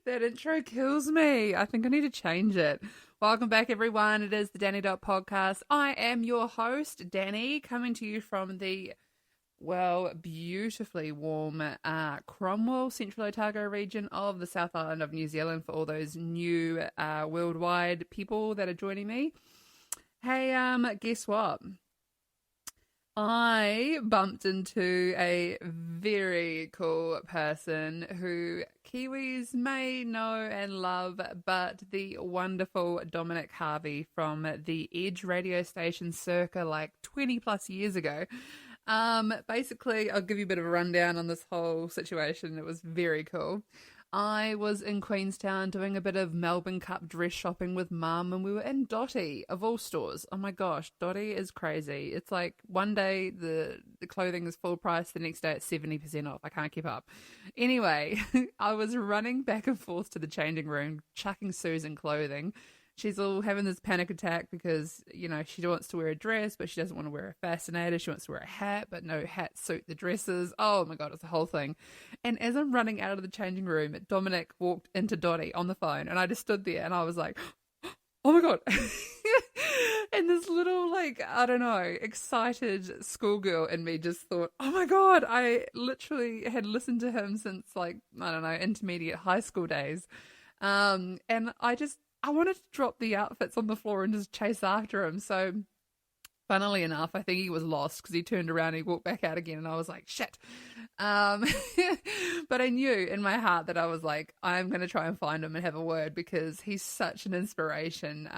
That intro kills me. I think I need to change it. Welcome back, everyone. It is the Danny Dot Podcast. I am your host, Danny, coming to you from the, well, beautifully warm Cromwell, Central Otago region of the South Island of New Zealand for all those new worldwide people that are joining me. Hey, guess what? I bumped into a very cool person who Kiwis may know and love, but the wonderful Dominic Harvey from the Edge radio station circa like 20 plus years ago. Basically, I'll give you a bit of a rundown on this whole situation. It was very cool. I was in Queenstown doing a bit of Melbourne Cup dress shopping with Mum, and we were in Dotty, of all stores. Oh my gosh, Dotty is crazy. It's like one day the clothing is full price, the next day it's 70% off. I can't keep up. Anyway, I was running back and forth to the changing room, chucking Susan clothing. She's all having this panic attack because, you know, she wants to wear a dress, but she doesn't want to wear a fascinator. She wants to wear a hat, but no hats suit the dresses. Oh my God, it's a whole thing. And as I'm running out of the changing room, Dominic walked into Dotty on the phone, and I just stood there and I was like, oh my God. And this little, like, I don't know, excited schoolgirl in me just thought, oh my God, I literally had listened to him since, like, I don't know, intermediate high school days. And I wanted to drop the outfits on the floor and just chase after him. So, funnily enough, I think he was lost because he turned around and he walked back out again. And I was like, shit. But I knew in my heart that I was like, I'm going to try and find him and have a word because he's such an inspiration.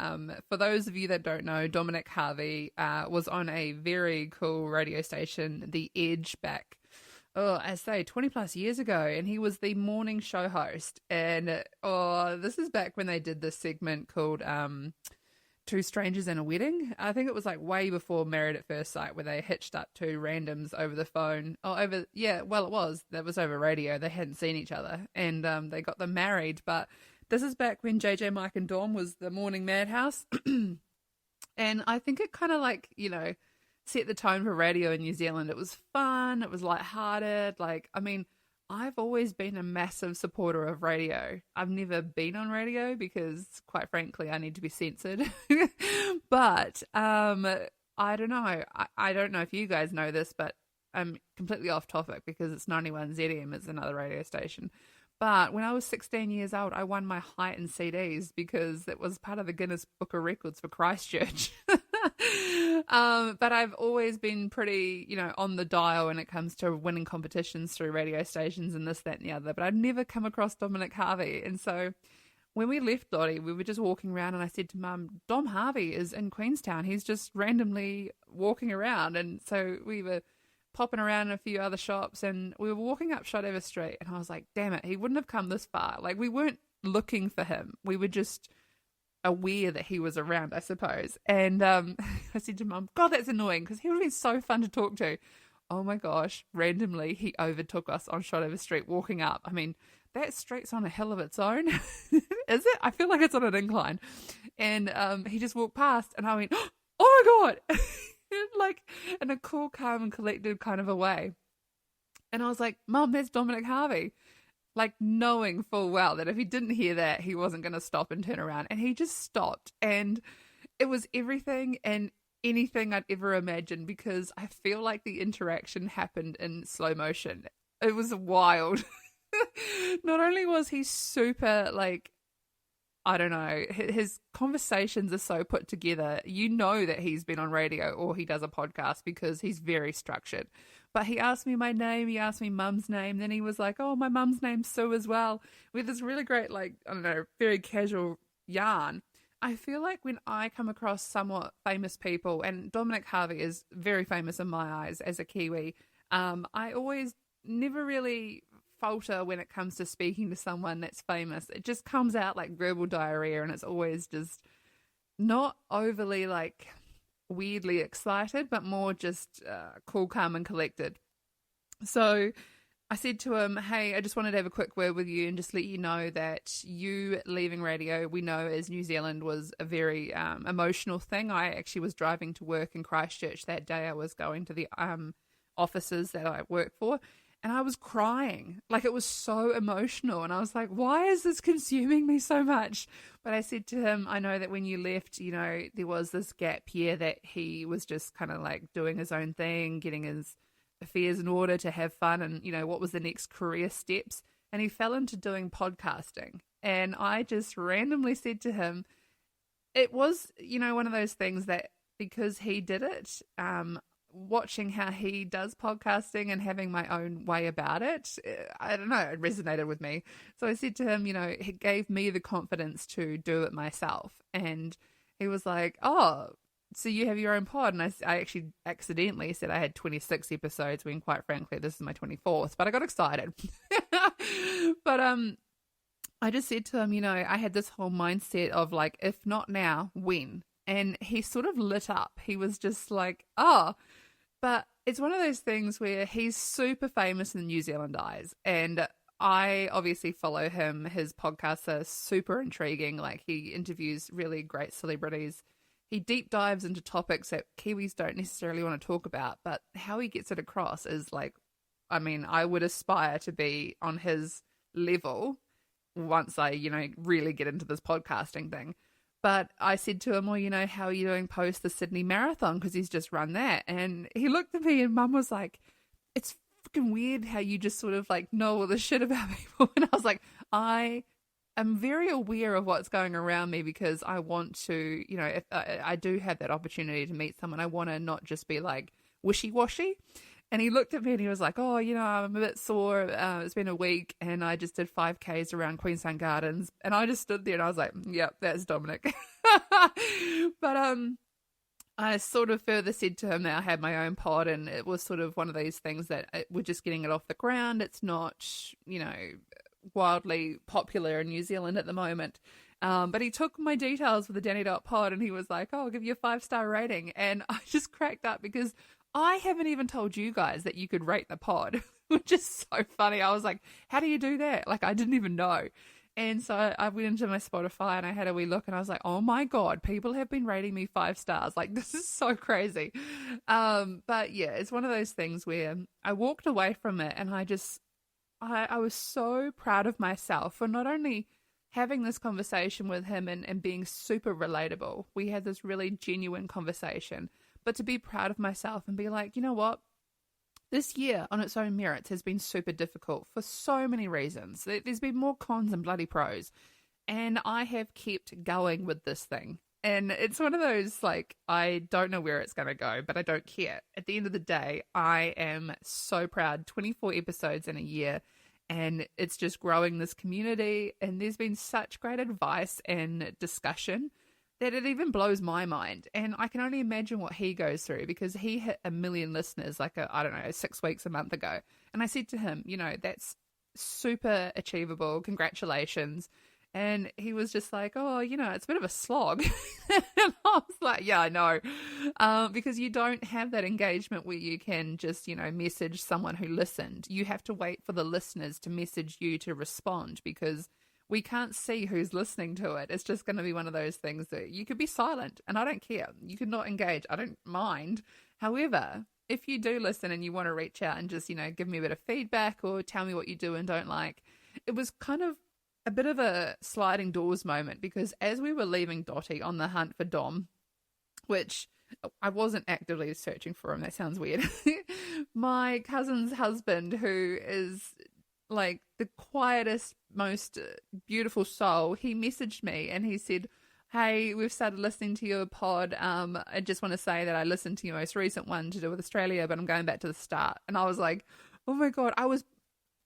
For those of you that don't know, Dominic Harvey was on a very cool radio station, The Edge, back I say 20 plus years ago, and he was the morning show host. And this is back when they did this segment called Two Strangers and a Wedding. I think it was like way before Married at First Sight, where they hitched up two randoms over the phone. It was. That was over radio. They hadn't seen each other, and they got them married. But this is back when JJ, Mike, and Dom was the morning madhouse. And I think it kind of like, you know, set the tone for radio in New Zealand. It was fun. It was lighthearted. Like, I mean, I've always been a massive supporter of radio. I've never been on radio because, quite frankly, I need to be censored. But I don't know. I don't know if you guys know this, but I'm completely off topic because it's 91 ZM. It's another radio station. But when I was 16 years old, I won my height in CDs because it was part of the Guinness Book of Records for Christchurch. But I've always been pretty, you know, on the dial when it comes to winning competitions through radio stations and this, that, and the other. But I've never come across Dominic Harvey. And so when we left Dotty, we were just walking around and I said to Mum, Dom Harvey is in Queenstown. He's just randomly walking around. And so we were popping around in a few other shops and we were walking up Shotover Street and I was like, damn it, he wouldn't have come this far. Like, we weren't looking for him. We were just aware that he was around, I suppose. And I said to Mum, God, that's annoying because he would have been so fun to talk to. Oh my gosh, randomly he overtook us on Shotover Street walking up. I mean, that street's on a hill of its own. Is it? I feel like it's on an incline. And he just walked past and I went, oh my God. Like in a cool, calm and collected kind of a way. And I was like, Mum, that's Dominic Harvey. Like knowing full well that if he didn't hear that, he wasn't going to stop and turn around. And he just stopped. And it was everything and anything I'd ever imagined because I feel like the interaction happened in slow motion. It was wild. Not only was he super, like, I don't know, his conversations are so put together. You know that he's been on radio or he does a podcast because he's very structured. But he asked me my name, he asked me Mum's name, then he was like, oh, my mum's name's Sue as well. We had this really great, like, I don't know, very casual yarn. I feel like when I come across somewhat famous people, and Dominic Harvey is very famous in my eyes as a Kiwi, I always never really falter when it comes to speaking to someone that's famous. It just comes out like verbal diarrhea and it's always just not overly like weirdly excited, but more just cool, calm and collected. So I said to him, hey, I just wanted to have a quick word with you and just let you know that you leaving radio, we know as New Zealand, was a very emotional thing. I actually was driving to work in Christchurch that day. I was going to the offices that I work for. And I was crying. Like, it was so emotional. And I was like, why is this consuming me so much? But I said to him, I know that when you left, you know, there was this gap here that he was just kind of like doing his own thing, getting his affairs in order to have fun. And, you know, what was the next career steps? And he fell into doing podcasting. And I just randomly said to him, it was, you know, one of those things that because he did it, watching how he does podcasting and having my own way about it, I don't know, it resonated with me. So I said to him, you know, he gave me the confidence to do it myself. And he was like, oh, so you have your own pod? And I actually accidentally said I had 26 episodes when, quite frankly, this is my 24th, but I got excited. But I just said to him, you know, I had this whole mindset of like, if not now, when? And he sort of lit up. He was just like, oh, but it's one of those things where he's super famous in New Zealand eyes. And I obviously follow him. His podcasts are super intriguing. Like, he interviews really great celebrities. He deep dives into topics that Kiwis don't necessarily want to talk about, but how he gets it across is like, I mean, I would aspire to be on his level once I, you know, really get into this podcasting thing. But I said to him, well, you know, how are you doing post the Sydney Marathon? Because he's just run that. And he looked at me and Mum was like, it's freaking weird how you just sort of like know all this shit about people. And I was like, I am very aware of what's going around me because I want to, you know, if I do have that opportunity to meet someone, I want to not just be like wishy-washy. And he looked at me and he was like, oh, you know, I'm a bit sore. It's been a week and I just did 5Ks around Queenstown Gardens. And I just stood there and I was like, yep, that's Dominic. But I sort of further said to him that I had my own pod and it was sort of one of these things that we're just getting it off the ground. It's not, you know, wildly popular in New Zealand at the moment. But he took my details for the Danny.pod and he was like, oh, I'll give you a 5-star rating. And I just cracked up because I haven't even told you guys that you could rate the pod, which is so funny. I was like, how do you do that? Like, I didn't even know. And so I went into my Spotify and I had a wee look and I was like, oh my God, people have been rating me 5 stars. Like, this is so crazy. But yeah, it's one of those things where I walked away from it and I was so proud of myself for not only having this conversation with him and being super relatable. We had this really genuine conversation. But to be proud of myself and be like, you know what? This year on its own merits has been super difficult for so many reasons. There's been more cons than bloody pros. And I have kept going with this thing. And it's one of those, like, I don't know where it's going to go, but I don't care. At the end of the day, I am so proud. 24 episodes in a year. And it's just growing this community. And there's been such great advice and discussion that it even blows my mind. And I can only imagine what he goes through because he hit 1 million listeners like, I don't know, 6 weeks, a month ago. And I said to him, you know, that's super achievable. Congratulations. And he was just like, oh, you know, it's a bit of a slog. And I was like, yeah, I know. Because you don't have that engagement where you can just, you know, message someone who listened. You have to wait for the listeners to message you to respond because we can't see who's listening to it. It's just going to be one of those things that you could be silent and I don't care. You could not engage. I don't mind. However, if you do listen and you want to reach out and just, you know, give me a bit of feedback or tell me what you do and don't like, it was kind of a bit of a sliding doors moment because as we were leaving Dottie on the hunt for Dom, which I wasn't actively searching for him, that sounds weird, my cousin's husband, who is like the quietest, most beautiful soul, he messaged me and he said, hey, we've started listening to your pod. I just want to say that I listened to your most recent one to do with Australia, but I'm going back to the start. And I was like, oh my God, I was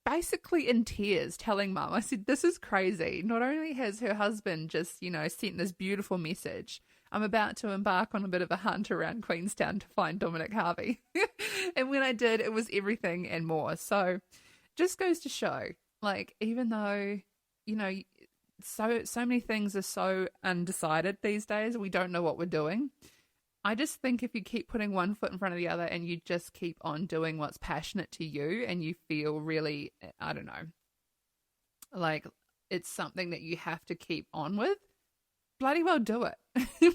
basically in tears telling Mum, I said, this is crazy. Not only has her husband just, you know, sent this beautiful message, I'm about to embark on a bit of a hunt around Queenstown to find Dominic Harvey. And when I did, it was everything and more. So just goes to show, like, even though, you know, so many things are so undecided these days, we don't know what we're doing. I just think if you keep putting one foot in front of the other and you just keep on doing what's passionate to you and you feel really, I don't know, like it's something that you have to keep on with, bloody well do it.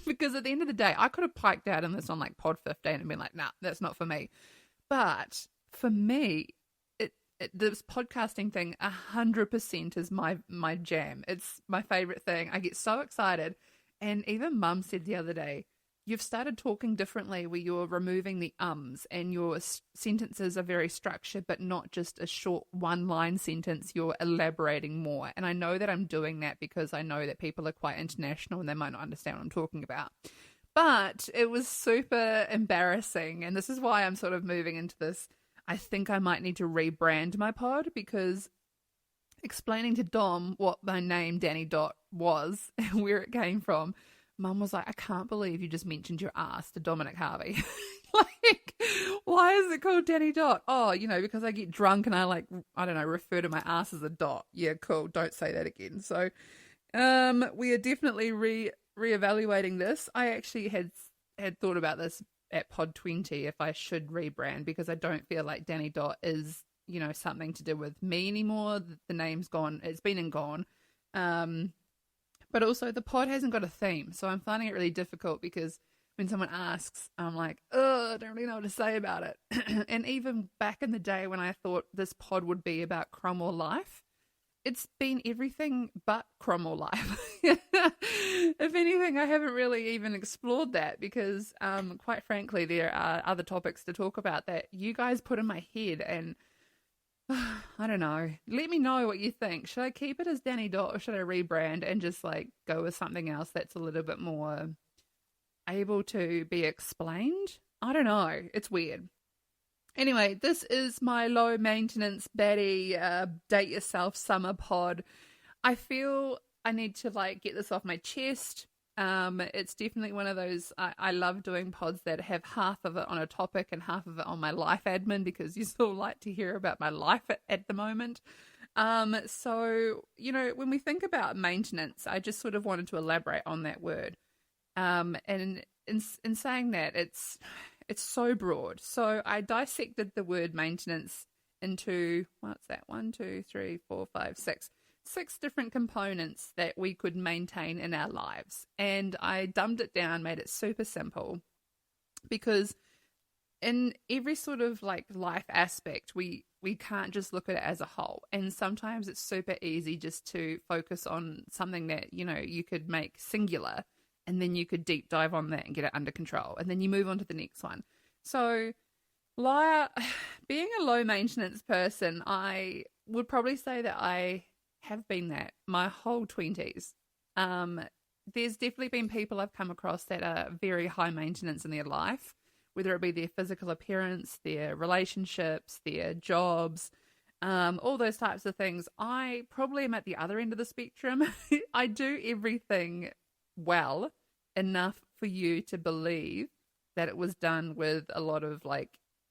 Because at the end of the day, I could have piked out in this on like pod 15 and been like, nah, that's not for me. But for me, this podcasting thing 100% is my jam. It's my favorite thing. I get so excited. And even Mum said the other day, you've started talking differently where you're removing the ums and your sentences are very structured, but not just a short one-line sentence. You're elaborating more. And I know that I'm doing that because I know that people are quite international and they might not understand what I'm talking about. But it was super embarrassing. And this is why I'm sort of moving into this. I think I might need to rebrand my pod, because explaining to Dom what my name Danny Dot was and where it came from, Mum was like, I can't believe you just mentioned your ass to Dominic Harvey. Like, why is it called Danny Dot? Oh, because I get drunk and I I don't know, refer to my ass as a dot. Yeah, cool. Don't say that again. So we are definitely reevaluating this. I actually had thought about this at Pod 20 if I should rebrand, because I don't feel like Danny Dot is, something to do with me anymore. The name's gone. It's been and gone. But also the pod hasn't got a theme. So I'm finding it really difficult, because when someone asks, I'm like, oh, I don't really know what to say about it. And even back in the day when I thought this pod would be about Cromwell life, it's been everything but Cromwell life. If anything, I haven't really even explored that, because quite frankly, there are other topics to talk about that you guys put in my head, and I don't know. Let me know what you think. Should I keep it as Danny Dot, or should I rebrand and just go with something else that's a little bit more able to be explained? I don't know. It's weird. Anyway, this is my low maintenance baddie date yourself summer pod. I feel I need to get this off my chest. It's definitely one of those, I love doing pods that have half of it on a topic and half of it on my life admin, because you still like to hear about my life at the moment. So, when we think about maintenance, I just sort of wanted to elaborate on that word. And in saying that, it's so broad. So I dissected the word maintenance into, what's that? 1, 2, 3, 4, 5, 6. 6 different components that we could maintain in our lives. And I dumbed it down, made it super simple, because in every sort of life aspect, we can't just look at it as a whole. And sometimes it's super easy just to focus on something that, you could make singular, and then you could deep dive on that and get it under control. And then you move on to the next one. So being a low maintenance person, I would probably say that I have been that my whole 20s. There's definitely been people I've come across that are very high maintenance in their life, whether it be their physical appearance, their relationships, their jobs, all those types of things. I probably am at the other end of the spectrum. I do everything well enough for you to believe that it was done with a lot of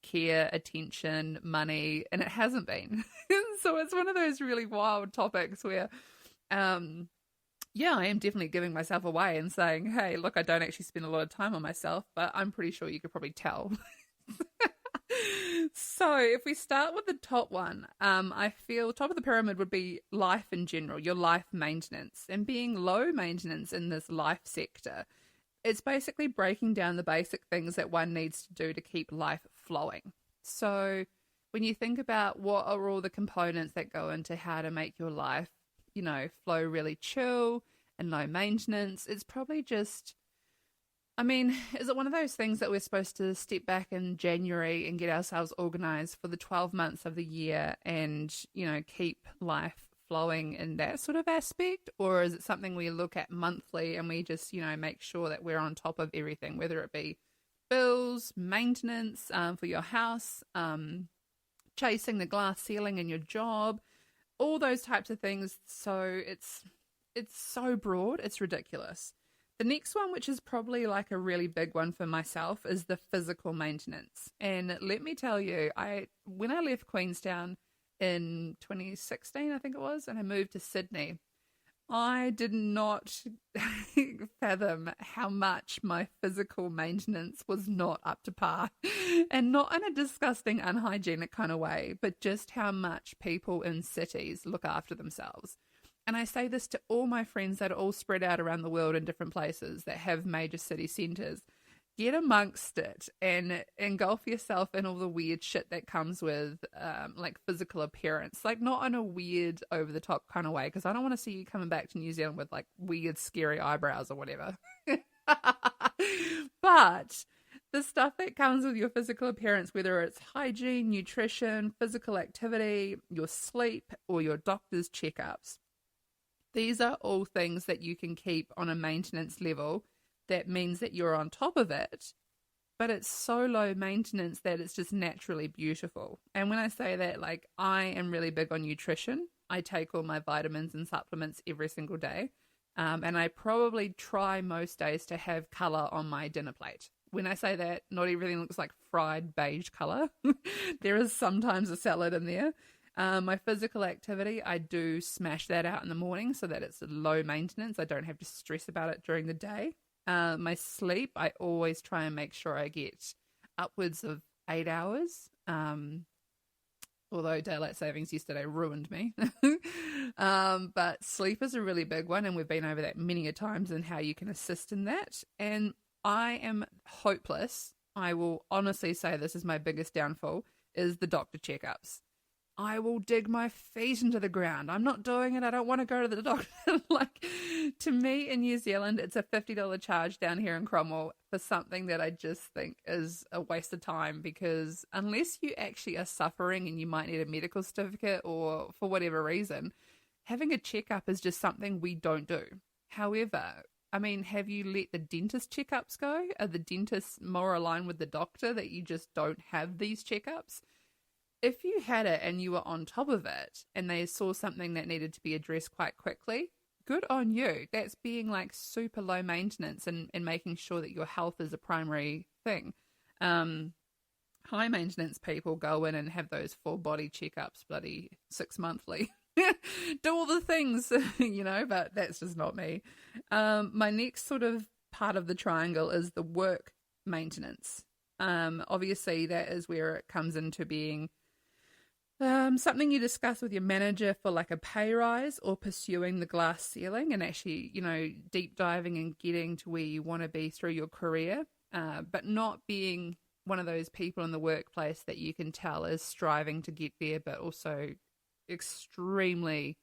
care, attention, money, and it hasn't been. So it's one of those really wild topics where, I am definitely giving myself away and saying, hey, look, I don't actually spend a lot of time on myself, but I'm pretty sure you could probably tell. So if we start with the top one, I feel top of the pyramid would be life in general, your life maintenance. And being low maintenance in this life sector, it's basically breaking down the basic things that one needs to do to keep life flowing. So when you think about what are all the components that go into how to make your life, flow really chill and low maintenance, it's probably just, is it one of those things that we're supposed to step back in January and get ourselves organized for the 12 months of the year and, keep life flowing in that sort of aspect? Or is it something we look at monthly and we just, make sure that we're on top of everything, whether it be bills, maintenance for your house, chasing the glass ceiling in your job, all those types of things. So it's so broad, it's ridiculous. The next one, which is probably a really big one for myself, is the physical maintenance. And let me tell you, when I left Queenstown in 2016, I think it was, and I moved to Sydney, I did not fathom how much my physical maintenance was not up to par, and not in a disgusting, unhygienic kind of way, but just how much people in cities look after themselves. And I say this to all my friends that are all spread out around the world in different places that have major city centres. get amongst it and engulf yourself in all the weird shit that comes with like physical appearance, like not in a weird over the top kind of way, because I don't want to see you coming back to New Zealand with like weird scary eyebrows or whatever. But the stuff that comes with your physical appearance, whether it's hygiene, nutrition, physical activity, your sleep, or your doctor's checkups, these are all things that you can keep on a maintenance level. That means that you're on top of it, but it's so low maintenance that it's just naturally beautiful. And when I say that, like, I am really big on nutrition. I take all my vitamins and supplements every single day. And I probably try most days to have color on my dinner plate. When I say that, not everything looks like fried beige color. There is sometimes a salad in there. My physical activity, I do smash that out in the morning so that it's low maintenance. I don't have to stress about it during the day. My sleep, I always try and make sure I get upwards of 8 hours. Although daylight savings yesterday ruined me. But sleep is a really big one, and we've been over that many a times and how you can assist in that. And I am hopeless. I will honestly say this is my biggest downfall, is the doctor checkups. I will dig my feet into the ground. I'm not doing it. I don't want to go to the doctor. Like, to me in New Zealand, it's a $50 charge down here in Cromwell for something that I just think is a waste of time, because unless you actually are suffering and you might need a medical certificate or for whatever reason, having a checkup is just something we don't do. However, I mean, have you let the dentist checkups go? Are the dentists more aligned with the doctor that you just don't have these checkups? If you had it and you were on top of it and they saw something that needed to be addressed quite quickly, good on you. That's being like super low maintenance and making sure that your health is a primary thing. High maintenance people go in and have those full body checkups, bloody 6 monthly. Do all the things, but that's just not me. My next sort of part of the triangle is the work maintenance. Obviously, that is where it comes into being something you discuss with your manager for like a pay rise or pursuing the glass ceiling and actually, deep diving and getting to where you want to be through your career, but not being one of those people in the workplace that you can tell is striving to get there, but also extremely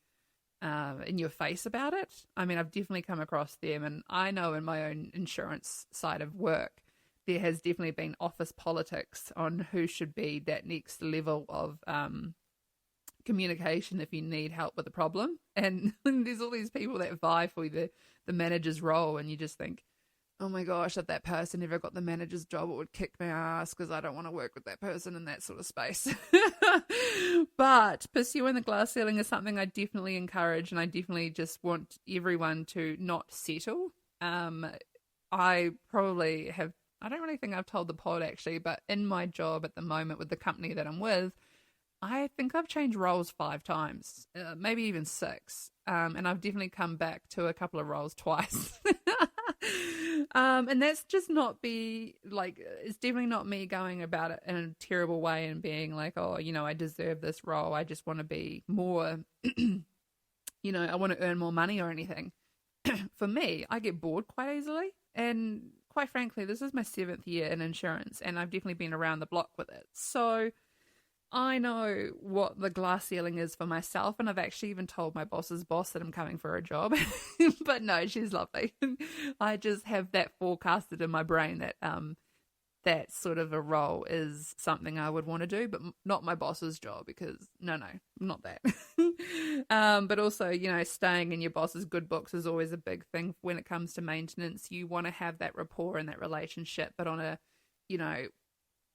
in your face about it. I mean, I've definitely come across them, and I know in my own insurance side of work, there has definitely been office politics on who should be that next level of communication if you need help with a problem. And there's all these people that vie for the manager's role, and you just think, oh my gosh, if that person ever got the manager's job, it would kick my ass because I don't want to work with that person in that sort of space. But pursuing the glass ceiling is something I definitely encourage, and I definitely just want everyone to not settle. I probably have, I don't really think I've told the pod actually, but in my job at the moment with the company that I'm with, I think I've changed roles 5 times, maybe even 6. And I've definitely come back to a couple of roles twice. And that's just not it's definitely not me going about it in a terrible way and being like, oh, I deserve this role. I just want to be more, I want to earn more money or anything. For me, I get bored quite easily. And quite frankly, this is my 7th year in insurance, and I've definitely been around the block with it. So I know what the glass ceiling is for myself, and I've actually even told my boss's boss that I'm coming for a job. But no, she's lovely. I just have that forecasted in my brain that that sort of a role is something I would want to do, but not my boss's job, because no, not that. But also, staying in your boss's good books is always a big thing when it comes to maintenance. You want to have that rapport and that relationship, but on a,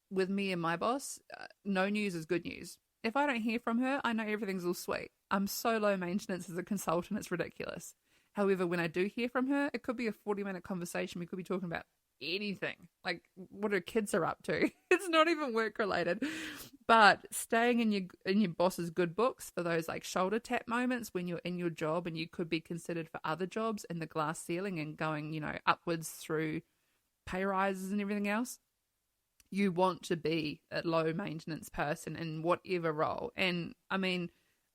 with me and my boss, no news is good news. If I don't hear from her, I know everything's all sweet. I'm so low maintenance as a consultant, it's ridiculous. However, when I do hear from her, it could be a 40-minute conversation. We could be talking about anything, like what her kids are up to. It's not even work related. But staying in your boss's good books for those like shoulder tap moments when you're in your job and you could be considered for other jobs in the glass ceiling and going, upwards through pay rises and everything else. You want to be a low maintenance person in whatever role. And I mean,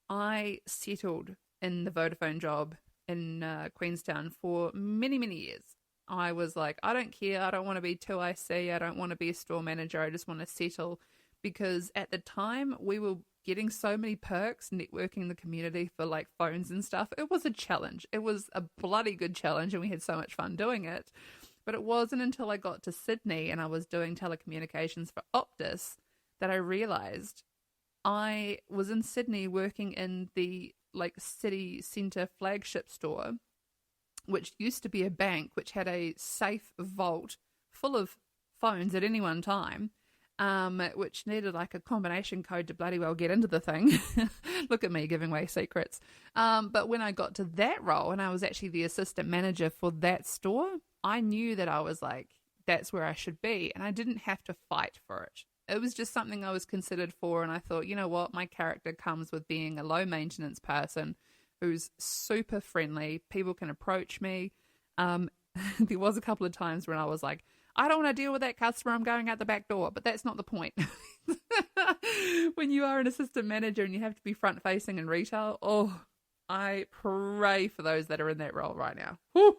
I settled in the Vodafone job in Queenstown for many, many years. I was like, I don't care. I don't want to be 2IC. I don't want to be a store manager. I just want to settle, because at the time we were getting so many perks, networking the community for like phones and stuff. It was a challenge. It was a bloody good challenge, and we had so much fun doing it. But it wasn't until I got to Sydney and I was doing telecommunications for Optus that I realized I was in Sydney working in the like city centre flagship store, which used to be a bank, which had a safe vault full of phones at any one time, which needed like a combination code to bloody well get into the thing. Look at me giving away secrets. But when I got to that role and I was actually the assistant manager for that store, I knew that I was like, that's where I should be. And I didn't have to fight for it. It was just something I was considered for. And I thought, you know what? My character comes with being a low maintenance person who's super friendly. People can approach me. There was a couple of times when I was like, I don't want to deal with that customer. I'm going out the back door. But that's not the point. When you are an assistant manager and you have to be front facing in retail, oh, I pray for those that are in that role right now. Whew.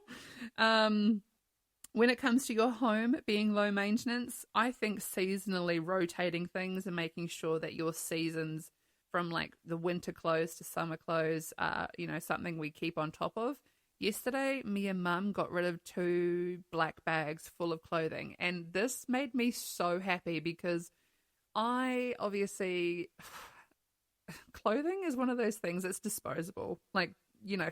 When it comes to your home being low maintenance, I think seasonally rotating things and making sure that your seasons from like the winter clothes to summer clothes are, something we keep on top of. Yesterday, me and Mum got rid of 2 black bags full of clothing, and this made me so happy because I obviously, clothing is one of those things that's disposable. Like,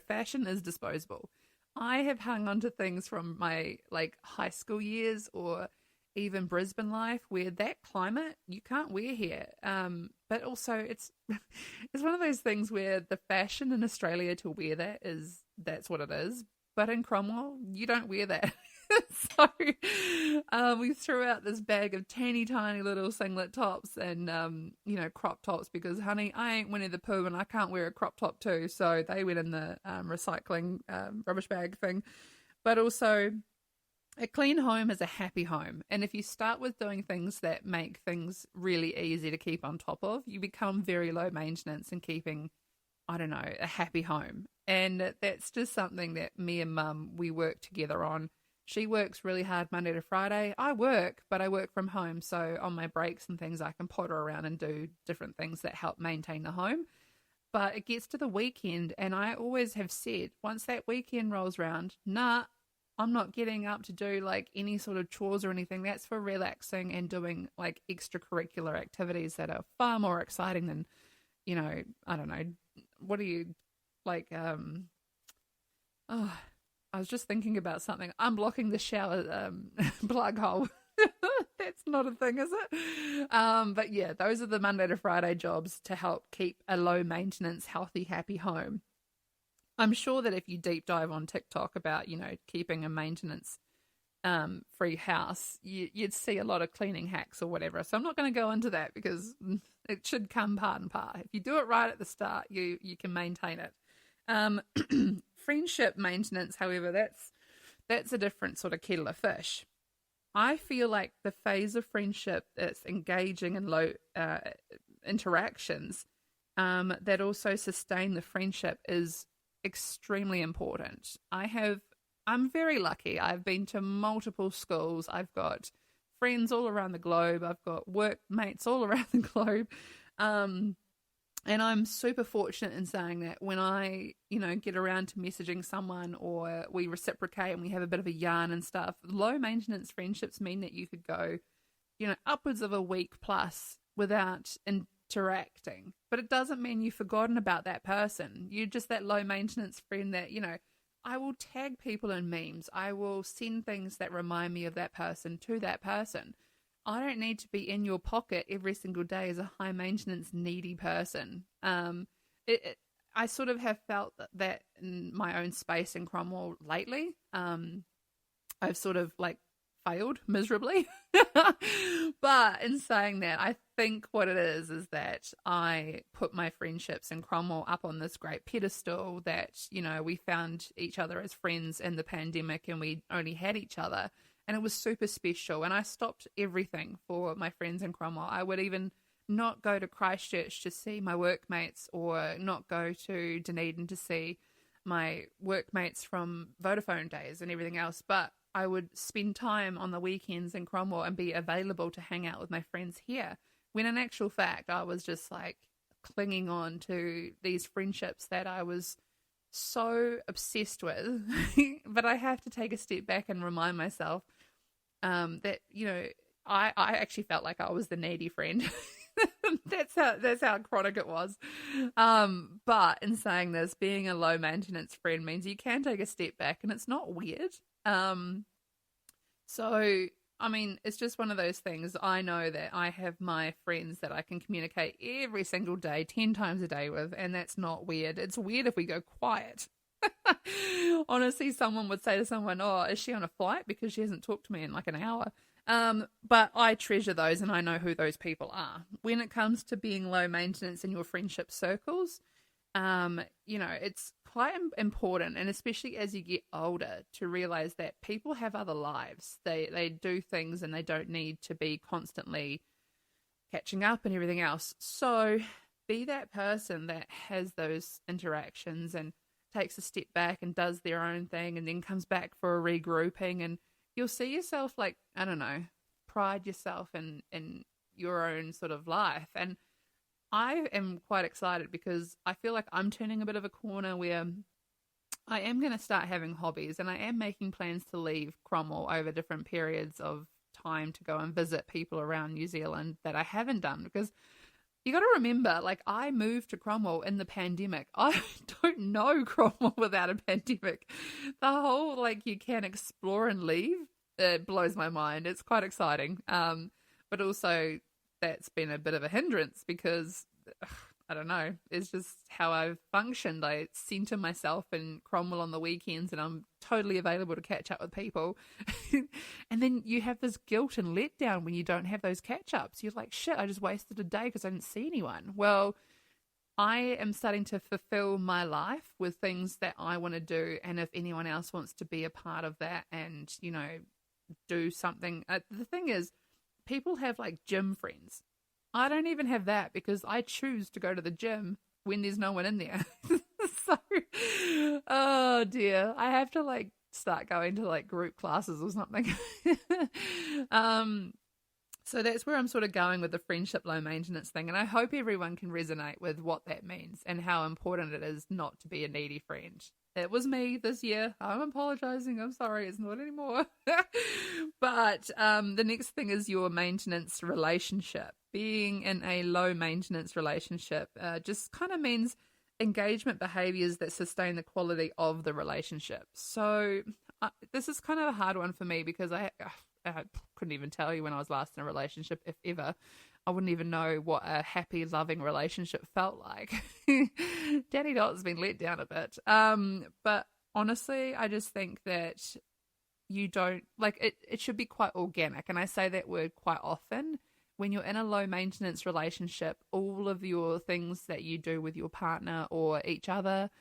fashion is disposable. I have hung on to things from my like high school years or even Brisbane life where that climate you can't wear here. But also it's one of those things where the fashion in Australia to wear that's what it is. But in Cromwell, you don't wear that. So we threw out this bag of teeny tiny little singlet tops and, crop tops because, honey, I ain't Winnie the Pooh and I can't wear a crop top too. So they went in the recycling rubbish bag thing. But also, a clean home is a happy home. And if you start with doing things that make things really easy to keep on top of, you become very low maintenance in keeping, I don't know, a happy home. And that's just something that me and Mum, we work together on. She works really hard Monday to Friday. I work, but I work from home. So on my breaks and things, I can potter around and do different things that help maintain the home. But it gets to the weekend, and I always have said, once that weekend rolls around, nah, I'm not getting up to do like any sort of chores or anything. That's for relaxing and doing like extracurricular activities that are far more exciting than, I don't know, what do you like, I was just thinking about something. Unblocking the shower plug hole. That's not a thing, is it? But yeah, those are the Monday to Friday jobs to help keep a low maintenance, healthy, happy home. I'm sure that if you deep dive on TikTok about, keeping a maintenance free house, you'd see a lot of cleaning hacks or whatever. So I'm not going to go into that because it should come part and part. If you do it right at the start, you can maintain it. Friendship maintenance, however, that's a different sort of kettle of fish. I feel like the phase of friendship that's engaging in low interactions that also sustain the friendship is extremely important. I'm very lucky. I've been to multiple schools. I've got friends all around the globe. I've got workmates all around the globe. And I'm super fortunate in saying that when I, get around to messaging someone or we reciprocate and we have a bit of a yarn and stuff, low maintenance friendships mean that you could go, upwards of a week plus without interacting. But it doesn't mean you've forgotten about that person. You're just that low maintenance friend that, I will tag people in memes. I will send things that remind me of that person to that person. I don't need to be in your pocket every single day as a high maintenance needy person. I sort of have felt that in my own space in Cromwell lately. I've sort of like failed miserably. But in saying that, I think what it is that I put my friendships in Cromwell up on this great pedestal that, we found each other as friends in the pandemic and we only had each other. And it was super special. And I stopped everything for my friends in Cromwell. I would even not go to Christchurch to see my workmates or not go to Dunedin to see my workmates from Vodafone days and everything else, but I would spend time on the weekends in Cromwell and be available to hang out with my friends here. When in actual fact, I was just like clinging on to these friendships that I was so obsessed with. But I have to take a step back and remind myself that, you know, I actually felt like I was the needy friend. That's how chronic it was. But in saying this, being a low maintenance friend means you can take a step back and it's not weird. So I mean, it's just one of those things. I know that I have my friends that I can communicate every single day, 10 times a day with, and that's not weird. It's weird if we go quiet. Honestly, someone would say to someone, oh, is she on a flight because she hasn't talked to me in like an hour? But I treasure those and I know who those people are. When it comes to being low maintenance in your friendship circles, you know, it's quite important, and especially as you get older, to realize that people have other lives. They do things and they don't need to be constantly catching up and everything else. So be that person that has those interactions and takes a step back and does their own thing and then comes back for a regrouping, and you'll see yourself, like, I don't know, pride yourself in your own sort of life. And I am quite excited because I feel like I'm turning a bit of a corner where I am going to start having hobbies, and I am making plans to leave Cromwell over different periods of time to go and visit people around New Zealand that I haven't done. Because you got to remember, like, I moved to Cromwell in the pandemic. I don't know Cromwell without a pandemic. The whole, like, you can explore and leave, it blows my mind. It's quite exciting. But also that's been a bit of a hindrance because, I don't know, it's just how I've functioned. I center myself in Cromwell on the weekends and I'm totally available to catch up with people. And then you have this guilt and letdown when you don't have those catch-ups. You're like, shit, I just wasted a day because I didn't see anyone. Well, I am starting to fulfill my life with things that I want to do. And if anyone else wants to be a part of that and, you know, do something. The thing is, people have like gym friends. I don't even have that because I choose to go to the gym when there's no one in there. So, oh dear, I have to like start going to like group classes or something. So that's where I'm sort of going with the friendship low maintenance thing. And I hope everyone can resonate with what that means and how important it is not to be a needy friend. It was me this year. I'm apologizing. I'm sorry. It's not anymore. But the next thing is your maintenance relationship. Being in a low maintenance relationship just kind of means engagement behaviors that sustain the quality of the relationship. So this is kind of a hard one for me because I couldn't even tell you when I was last in a relationship, if ever. I wouldn't even know what a happy, loving relationship felt like. Danny Dot's been let down a bit. But honestly, I just think that you don't, like, it should be quite organic. And I say that word quite often. When you're in a low maintenance relationship, all of your things that you do with your partner or each other,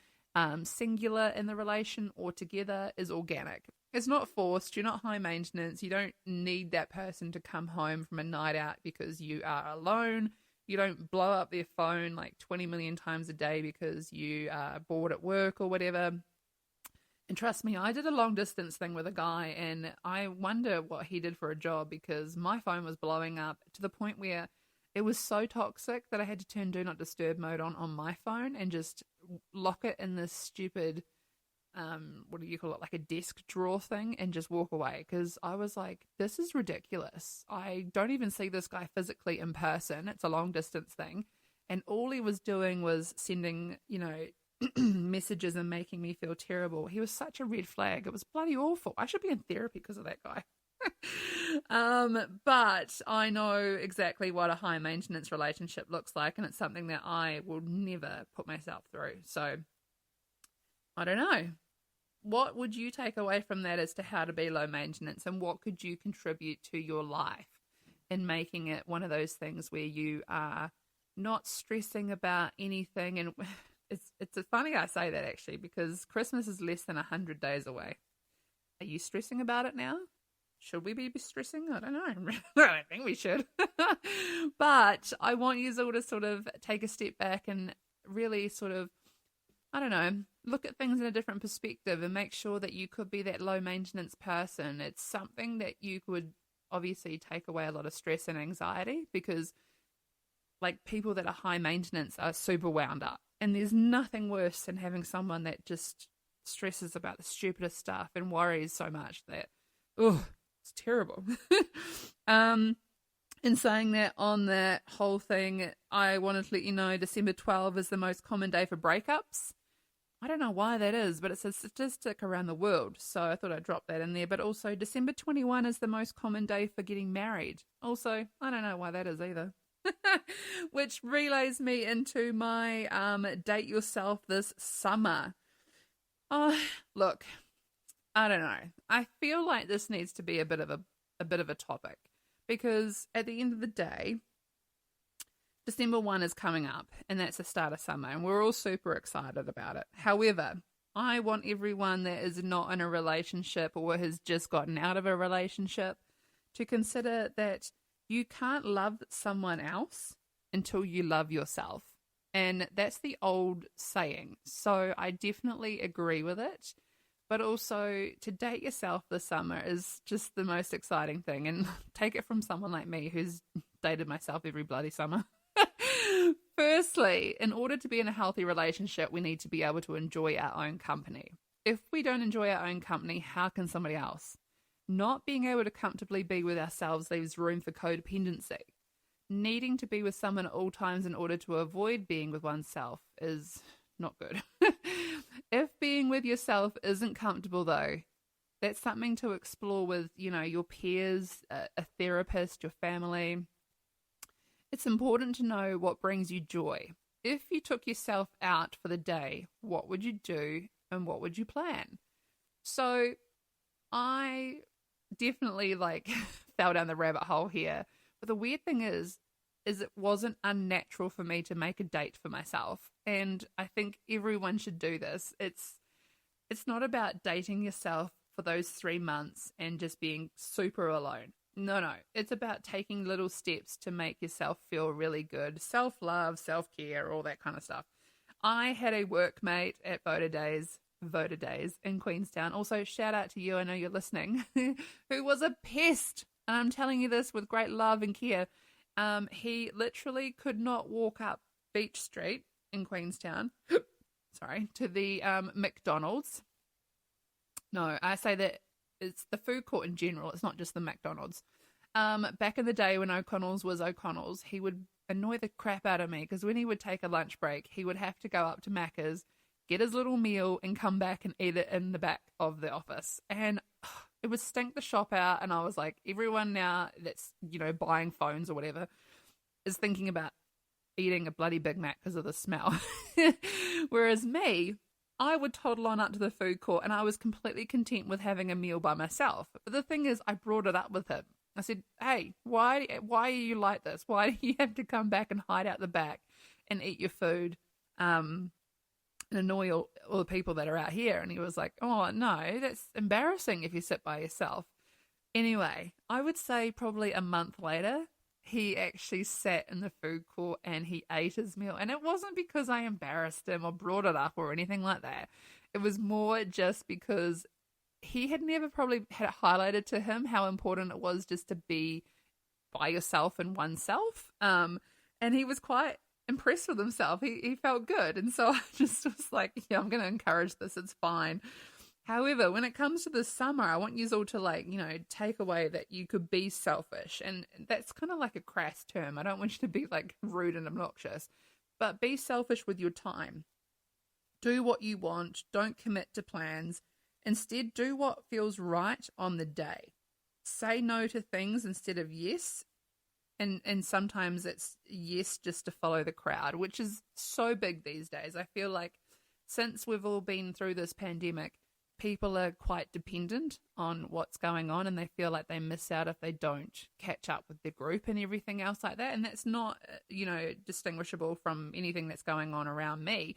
singular in the relation or together, is organic. It's not forced. You're not high maintenance. You don't need that person to come home from a night out because you are alone. You don't blow up their phone like 20 million times a day because you are bored at work or whatever. And trust me, I did a long distance thing with a guy and I wonder what he did for a job because my phone was blowing up to the point where it was so toxic that I had to turn do not disturb mode on my phone and just lock it in this stupid what do you call it, like a desk drawer thing, and just walk away because I was like, this is ridiculous. I don't even see this guy physically in person. It's a long distance thing, and all he was doing was sending, you know, messages and making me feel terrible. He was such a red flag. It was bloody awful. I should be in therapy because of that guy. But I know exactly what a high maintenance relationship looks like, and it's something that I will never put myself through. So I don't know. What would you take away from that as to how to be low maintenance, and what could you contribute to your life in making it one of those things where you are not stressing about anything? And it's funny I say that actually because Christmas is less than 100 days away. Are you stressing about it now? Should we be stressing? I don't know. I don't think we should. But I want you all to sort of take a step back and really sort of I don't know, look at things in a different perspective and make sure that you could be that low maintenance person. It's something that you could obviously take away a lot of stress and anxiety, because like people that are high maintenance are super wound up. And there's nothing worse than having someone that just stresses about the stupidest stuff and worries so much that, oh, it's terrible. In saying that, on that whole thing, I wanted to let you know December 12 is the most common day for breakups. I don't know why that is, but it's a statistic around the world, so I thought I'd drop that in there. But also, December 21 is the most common day for getting married. Also, I don't know why that is either. Which relays me into my date yourself this summer. Oh, look, I don't know. I feel like this needs to be a bit of a topic, because at the end of the day, December 1 is coming up, and that's the start of summer, and we're all super excited about it. However, I want everyone that is not in a relationship or has just gotten out of a relationship to consider that you can't love someone else until you love yourself. And that's the old saying. So I definitely agree with it. But also, to date yourself this summer is just the most exciting thing. And take it from someone like me who's dated myself every bloody summer. Firstly, in order to be in a healthy relationship, we need to be able to enjoy our own company. If we don't enjoy our own company, how can somebody else? Not being able to comfortably be with ourselves leaves room for codependency. Needing to be with someone at all times in order to avoid being with oneself is not good. If being with yourself isn't comfortable, though, that's something to explore with, your peers, a therapist, your family. It's important to know what brings you joy. If you took yourself out for the day, what would you do and what would you plan? So I definitely fell down the rabbit hole here. But the weird thing is it wasn't unnatural for me to make a date for myself. And I think everyone should do this. It's not about dating yourself for those 3 months and just being super alone. No. It's about taking little steps to make yourself feel really good. Self-love, self-care, all that kind of stuff. I had a workmate at Voter Days in Queenstown. Also, shout out to you, I know you're listening, who was a pest. And I'm telling you this with great love and care. He literally could not walk up Beach Street in Queenstown, to the McDonald's. No, I say that it's the food court in general. It's not just the McDonald's. Back in the day when O'Connell's was O'Connell's, he would annoy the crap out of me, because when he would take a lunch break, he would have to go up to Macca's, get his little meal, and come back and eat it in the back of the office. And it would stink the shop out. And I was like, everyone now that's, buying phones or whatever is thinking about eating a bloody Big Mac because of the smell. Whereas me, I would toddle on up to the food court and I was completely content with having a meal by myself. But the thing is, I brought it up with him. I said, hey, why are you like this? Why do you have to come back and hide out the back and eat your food and annoy all the people that are out here? And he was like, oh, no, that's embarrassing if you sit by yourself. Anyway, I would say probably a month later, he actually sat in the food court and he ate his meal. And it wasn't because I embarrassed him or brought it up or anything like that. It was more just because he had never probably had it highlighted to him how important it was just to be by yourself and oneself. And he was quite impressed with himself. He felt good. And so I just was like, yeah, I'm going to encourage this. It's fine. However, when it comes to the summer, I want you all to take away that you could be selfish. And that's kind of like a crass term. I don't want you to be rude and obnoxious, but be selfish with your time. Do what you want. Don't commit to plans. Instead, do what feels right on the day. Say no to things instead of yes. And sometimes it's yes just to follow the crowd, which is so big these days. I feel like since we've all been through this pandemic, people are quite dependent on what's going on and they feel like they miss out if they don't catch up with the group and everything else like that. And that's not, distinguishable from anything that's going on around me.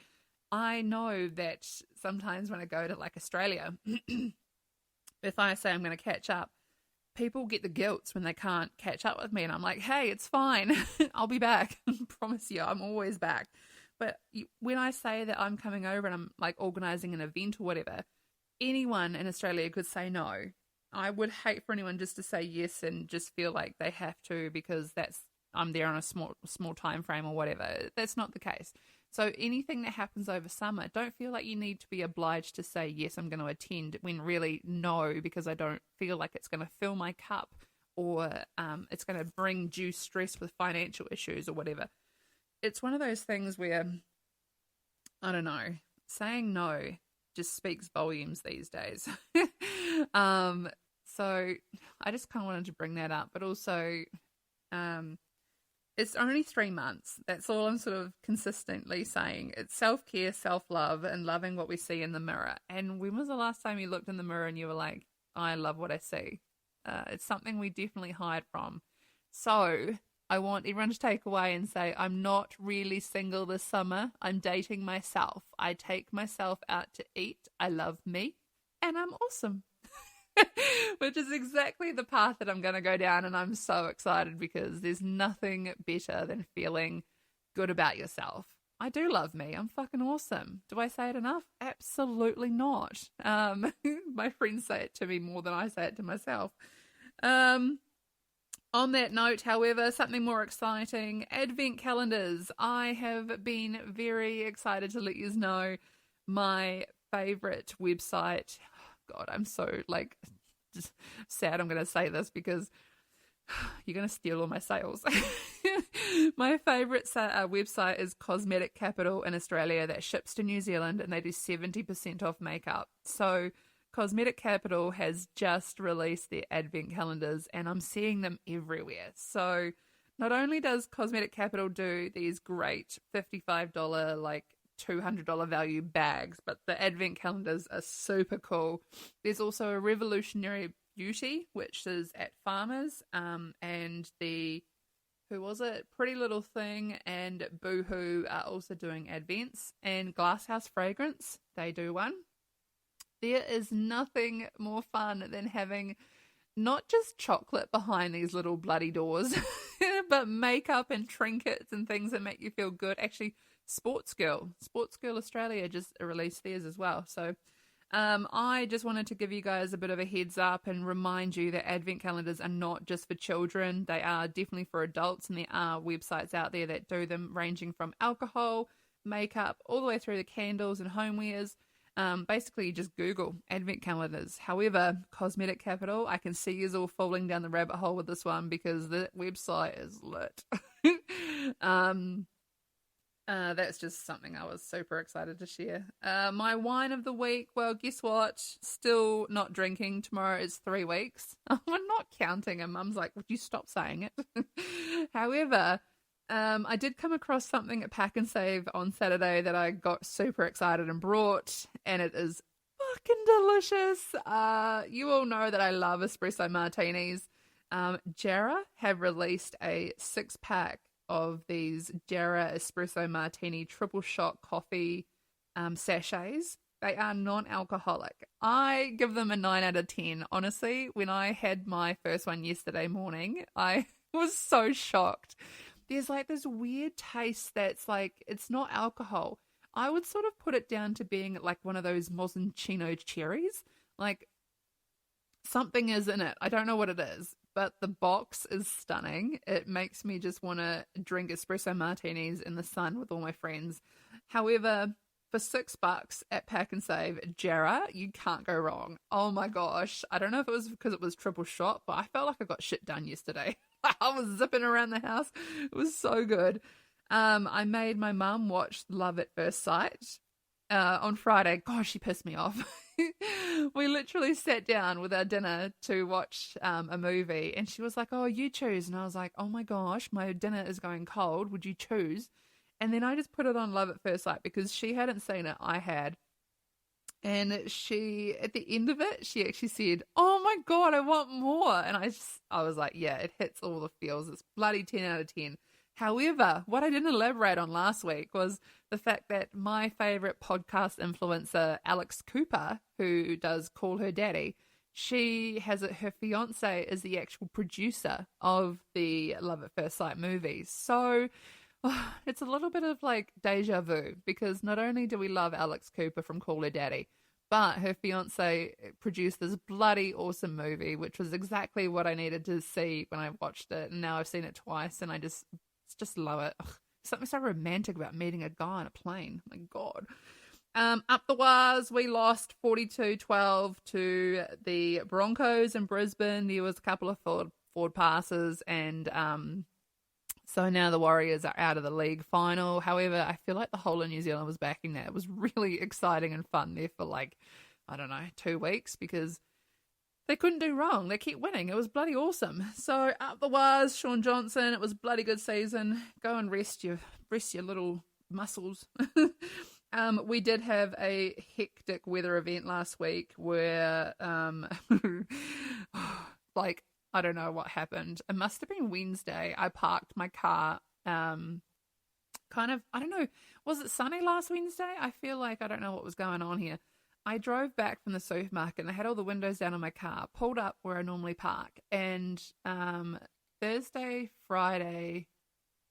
I know that sometimes when I go to Australia, if I say I'm going to catch up, people get the guilt when they can't catch up with me. And I'm like, hey, it's fine. I'll be back. I promise you, I'm always back. But when I say that I'm coming over and I'm like organizing an event or whatever, anyone in Australia could say no. I would hate for anyone just to say yes and just feel like they have to because I'm there on a small time frame or whatever. That's not the case. So anything that happens over summer, don't feel like you need to be obliged to say yes, I'm going to attend, when really no, because I don't feel like it's going to fill my cup, or it's going to bring due stress with financial issues or whatever. It's one of those things where, I don't know, saying no just speaks volumes these days. So I just kind of wanted to bring that up, but also it's only 3 months. That's all I'm sort of consistently saying. It's self-care, self-love, and loving what we see in the mirror. And when was the last time you looked in the mirror and you were like, I love what I see? It's something we definitely hide from. So I want everyone to take away and say, I'm not really single this summer. I'm dating myself. I take myself out to eat. I love me. And I'm awesome. Which is exactly the path that I'm going to go down. And I'm so excited because there's nothing better than feeling good about yourself. I do love me. I'm fucking awesome. Do I say it enough? Absolutely not. My friends say it to me more than I say it to myself. On that note, however, something more exciting, advent calendars. I have been very excited to let you know my favorite website. God, I'm so just sad I'm going to say this because you're going to steal all my sales. My favorite website is Cosmetic Capital in Australia that ships to New Zealand, and they do 70% off makeup. So Cosmetic Capital has just released their advent calendars and I'm seeing them everywhere. So not only does Cosmetic Capital do these great $55 $200 value bags, but the advent calendars are super cool. There's also a Revolutionary Beauty, which is at Farmers, and Pretty Little Thing and Boohoo are also doing advents, and Glasshouse Fragrance, they do one. There is nothing more fun than having not just chocolate behind these little bloody doors, but makeup and trinkets and things that make you feel good. Actually, Sports Girl Australia just released theirs as well. So I just wanted to give you guys a bit of a heads up and remind you that advent calendars are not just for children. They are definitely for adults, and there are websites out there that do them, ranging from alcohol, makeup, all the way through the candles and homewares. Basically, you just Google advent calendars. However, Cosmetic Capital, I can see you all falling down the rabbit hole with this one because the website is lit. That's just something I was super excited to share. My wine of the week, well, guess what? Still not drinking. Tomorrow is 3 weeks. I'm not counting, and Mum's like, would you stop saying it? However, I did come across something at Pack and Save on Saturday that I got super excited and brought, and it is fucking delicious. You all know that I love espresso martinis. Jarrah have released a 6-pack of these Jarrah espresso martini triple shot coffee sachets. They are non-alcoholic. I give them a 9 out of 10. Honestly, when I had my first one yesterday morning, I was so shocked. There's this weird taste that's it's not alcohol. I would sort of put it down to being one of those Moschino cherries. Something is in it. I don't know what it is, but the box is stunning. It makes me just want to drink espresso martinis in the sun with all my friends. However, for $6 at Pack and Save, Jarrah, you can't go wrong. Oh my gosh. I don't know if it was because it was triple shot, but I felt like I got shit done yesterday. I was zipping around the house. It was so good. I made my mum watch Love at First Sight on Friday. Gosh, she pissed me off. We literally sat down with our dinner to watch a movie, and she was like, oh, you choose. And I was like, oh my gosh, my dinner is going cold. Would you choose? And then I just put it on Love at First Sight because she hadn't seen it. I had. And she, at the end of it, she actually said, oh my God, I want more. And I was like, yeah, it hits all the feels. It's bloody 10 out of 10. However, what I didn't elaborate on last week was the fact that my favorite podcast influencer, Alex Cooper, who does Call Her Daddy, her fiance is the actual producer of the Love at First Sight movies. So it's a little bit of like deja vu because not only do we love Alex Cooper from Call Her Daddy, but her fiance produced this bloody awesome movie, which was exactly what I needed to see when I watched it. And now I've seen it twice and I just love it. Ugh, something so romantic about meeting a guy on a plane. My God. Up the wires, we lost 42-12 to the Broncos in Brisbane. There was a couple of forward passes and so now the Warriors are out of the league final. However, I feel like the whole of New Zealand was backing that. It was really exciting and fun there for like, I don't know, 2 weeks because they couldn't do wrong. They kept winning. It was bloody awesome. So up the wires, Sean Johnson. It was a bloody good season. Go and rest your little muscles. We did have a hectic weather event last week where, like, I don't know what happened. It must have been Wednesday. I parked my car, kind of, I don't know, was it sunny last Wednesday? I feel like I don't know what was going on here. I drove back from the supermarket and I had all the windows down on my car, pulled up where I normally park. And Thursday, Friday,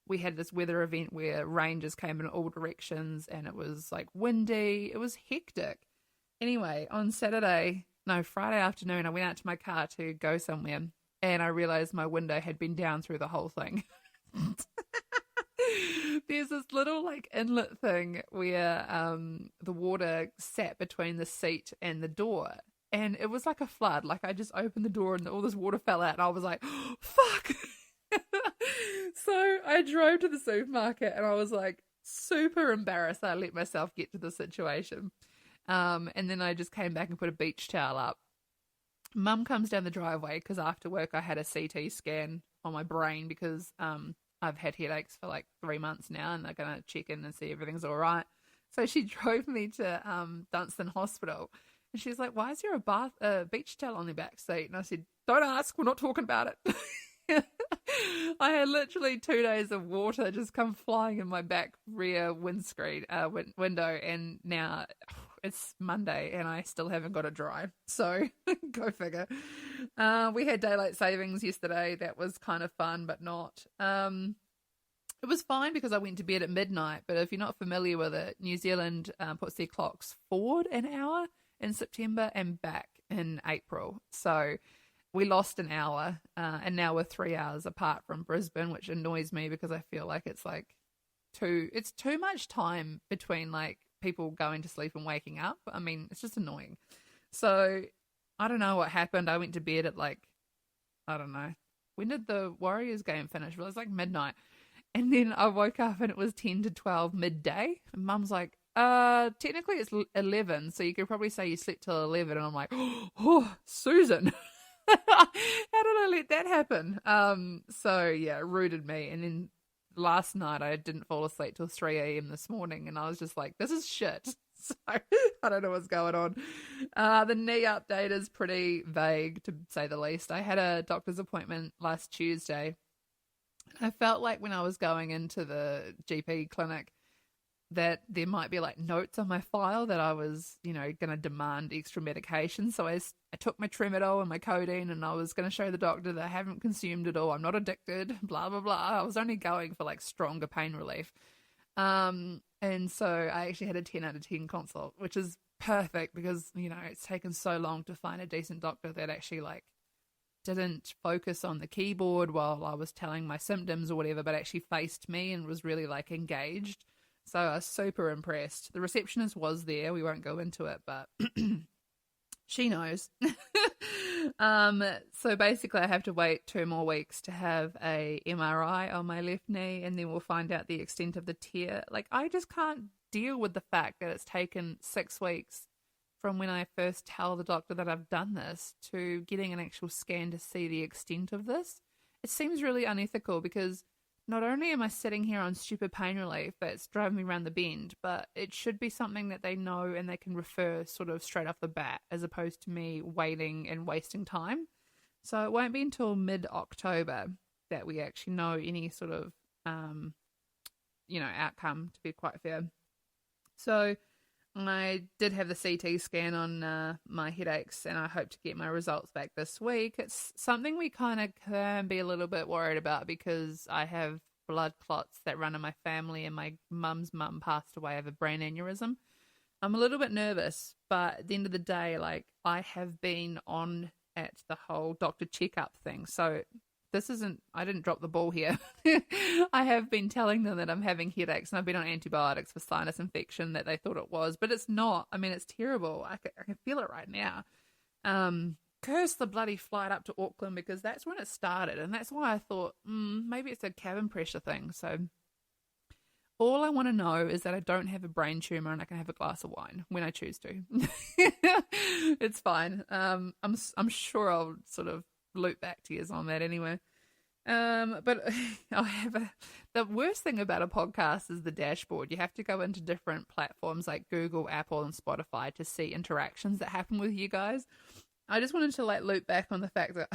we had this weather event where rain just came in all directions and it was like windy. It was hectic. Anyway, on Friday afternoon, I went out to my car to go somewhere and I realized my window had been down through the whole thing. There's this little like inlet thing where the water sat between the seat and the door. And it was like a flood. Like I just opened the door and all this water fell out and I was like, oh, fuck. So I drove to the supermarket and I was like super embarrassed. I let myself get to the situation. And then I just came back and put a beach towel up. Mum comes down the driveway because after work I had a CT scan on my brain because I've had headaches for like 3 months now and they're going to check in and see everything's all right. So she drove me to Dunstan Hospital and she's like, why is there a beach towel on the back seat? And I said, don't ask, we're not talking about it. I had literally 2 days of water just come flying in my back rear windscreen window and now it's Monday and I still haven't got it dry. So go figure. We had daylight savings yesterday. That was kind of fun, but not. It was fine because I went to bed at midnight. But if you're not familiar with it, New Zealand puts their clocks forward an hour in September and back in April. So we lost an hour and now we're 3 hours apart from Brisbane, which annoys me because I feel like it's too much time between like people going to sleep and waking up. I mean, it's just annoying. So I don't know what happened. I went to bed at like, I don't know. When did the Warriors game finish? Well, it was like midnight. And then I woke up and it was 10 to 12 midday. And Mum's like, technically it's 11. So you could probably say you slept till 11. And I'm like, oh, Susan. How did I let that happen? So yeah, it rooted me. And then last night I didn't fall asleep till 3 a.m. this morning and I was just like, this is shit. So I don't know what's going on. The knee update is pretty vague to say the least. I had a doctor's appointment last Tuesday. I felt like when I was going into the GP clinic that there might be like notes on my file that I was, going to demand extra medication. So I took my Tramadol and my codeine and I was going to show the doctor that I haven't consumed it all. I'm not addicted, blah, blah, blah. I was only going for like stronger pain relief. And so I actually had a 10 out of 10 consult, which is perfect because, it's taken so long to find a decent doctor that actually like didn't focus on the keyboard while I was telling my symptoms or whatever, but actually faced me and was really like engaged. So I was super impressed. The receptionist was there. We won't go into it, but she knows. So basically I have to wait 2 more weeks to have a MRI on my left knee and then we'll find out the extent of the tear. Like I just can't deal with the fact that it's taken 6 weeks from when I first tell the doctor that I've done this to getting an actual scan to see the extent of this. It seems really unethical because not only am I sitting here on stupid pain relief that's driving me around the bend, but it should be something that they know and they can refer sort of straight off the bat as opposed to me waiting and wasting time. So it won't be until mid-October that we actually know any sort of, outcome, to be quite fair. So I did have the CT scan on my headaches and I hope to get my results back this week. It's something we kind of can be a little bit worried about because I have blood clots that run in my family, and my mum's mum passed away of a brain aneurysm. I'm a little bit nervous, but at the end of the day, like, I have been on at the whole doctor checkup thing. So I didn't drop the ball here. I have been telling them that I'm having headaches, and I've been on antibiotics for sinus infection that they thought it was, but it's not. I mean, it's terrible. I can feel it right now. Curse the bloody flight up to Auckland, because that's when it started, and that's why I thought maybe it's a cabin pressure thing. So all I want to know is that I don't have a brain tumor and I can have a glass of wine when I choose to. It's fine. I'm sure I'll sort of loop back to you on that anyway. But the worst thing about a podcast is the dashboard. You have to go into different platforms like Google, Apple, and Spotify to see interactions that happen with you guys. I just wanted to loop back on the fact that,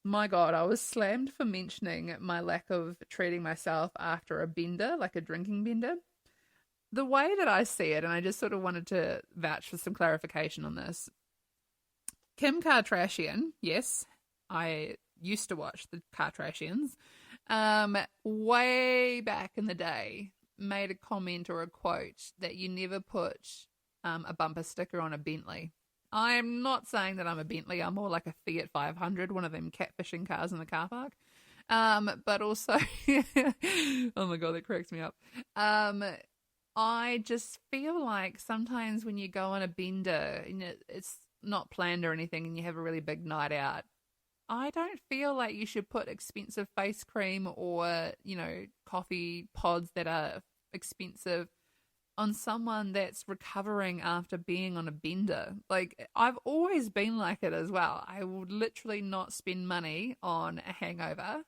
my God, I was slammed for mentioning my lack of treating myself after a bender, like a drinking bender. The way that I see it, and I just sort of wanted to vouch for some clarification on this. Kim Kardashian, yes, I used to watch the Kardashians, way back in the day, made a comment or a quote that you never put a bumper sticker on a Bentley. I'm not saying that I'm a Bentley. I'm more like a Fiat 500, one of them catfishing cars in the car park. But also, oh my God, that cracks me up. I just feel like sometimes when you go on a bender, and it's not planned or anything, and you have a really big night out, I don't feel like you should put expensive face cream or, coffee pods that are expensive on someone that's recovering after being on a bender. Like, I've always been like it as well. I would literally not spend money on a hangover.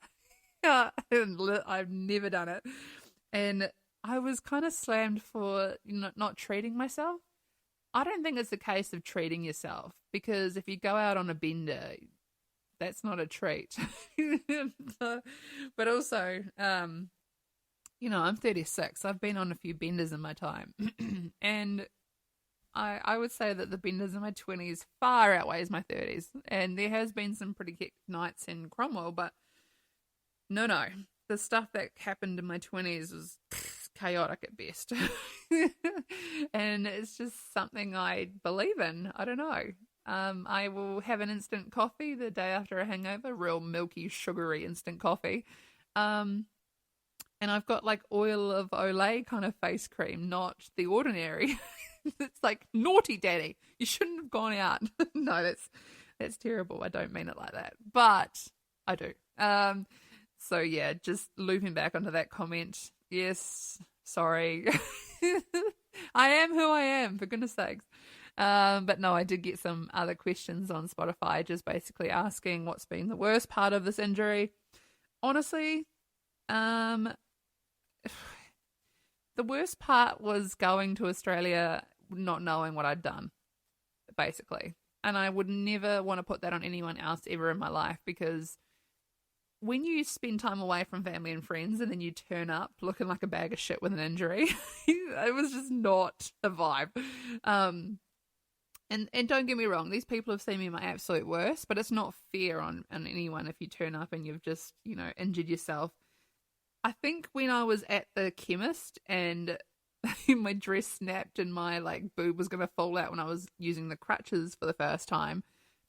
I've never done it. And I was kind of slammed for not treating myself. I don't think it's a case of treating yourself, because if you go out on a bender, that's not a treat. But also, I'm 36. I've been on a few benders in my time. And I would say that the benders in my 20s far outweighs my 30s. And there has been some pretty kick nights in Cromwell, but no. The stuff that happened in my 20s was chaotic at best. And it's just something I believe in. I don't know. I will have an instant coffee the day after a hangover, real milky, sugary instant coffee. And I've got like oil of Olay kind of face cream, not the ordinary. It's like, naughty daddy, you shouldn't have gone out. No, that's terrible. I don't mean it like that, but I do. So yeah, just looping back onto that comment. Yes, sorry. I am who I am, for goodness sakes. But no, I did get some other questions on Spotify, just basically asking what's been the worst part of this injury. Honestly, the worst part was going to Australia not knowing what I'd done, basically. And I would never want to put that on anyone else ever in my life, because when you spend time away from family and friends and then you turn up looking like a bag of shit with an injury, it was just not a vibe. And don't get me wrong, these people have seen me my absolute worst, but it's not fair on anyone if you turn up and you've just, injured yourself. I think when I was at the chemist and my dress snapped and my boob was going to fall out when I was using the crutches for the first time,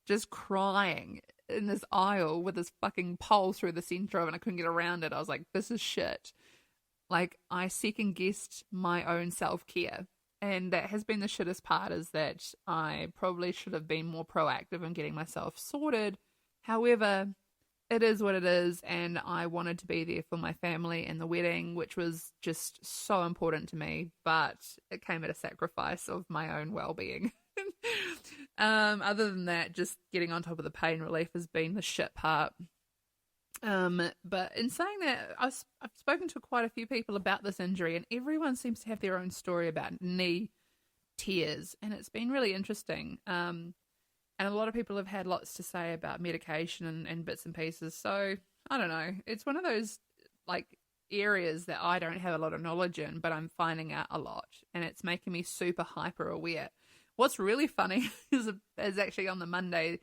just crying in this aisle with this fucking pole through the center of it, and I couldn't get around it. I was like, this is shit. I second guessed my own self-care. And that has been the shittest part, is that I probably should have been more proactive in getting myself sorted. However, it is what it is, and I wanted to be there for my family and the wedding, which was just so important to me, but it came at a sacrifice of my own well-being. Other than that, just getting on top of the pain relief has been the shit part. But in saying that, I've spoken to quite a few people about this injury, and everyone seems to have their own story about knee tears, and it's been really interesting. And a lot of people have had lots to say about medication and bits and pieces. So I don't know. It's one of those areas that I don't have a lot of knowledge in, but I'm finding out a lot, and it's making me super hyper aware. What's really funny is actually on the Monday,